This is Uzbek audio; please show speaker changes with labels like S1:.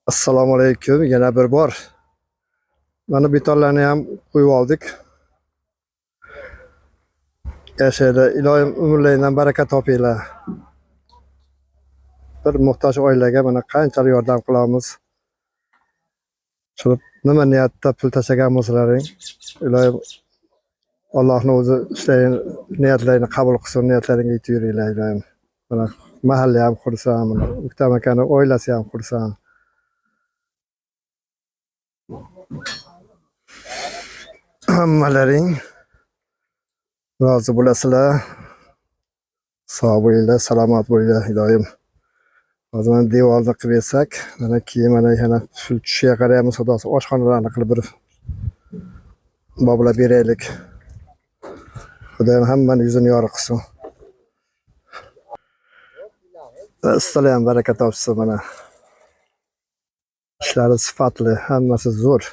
S1: Assalomu alaykum. Yana bir bor. Mana betonlarni ham qo'yib oldik. Yashaydi. Iloyim umrlaringdan baraka topinglar. Bir muhtoj oilaga mana qanchalik yordam qilamiz. Shu nima niyatda pul tashlagan bo'lsalaring, iloyim Allohning o'zi ishlaring niyatlaringni qabul qilsin, niyatlaringga yetib yuringlar iloyim. Mana mahalla ham qursam, mana Uktam akani oilasi ham qursam. Hammalaring rozi bo'lasizlar. Sog' bo'linglar, salomat bo'linglar iloyim. Hozir mana devorni qilib bersak, mana keyin mana yana pul tushishiga qaraymiz, xudosi oshxonalarni qilib bir boblab beraylik. Xudoyim hammani yuzini yorug' qilsin. Sizlar ham baraka topsin mana. Ishlari sifatli, hammasi zo'r.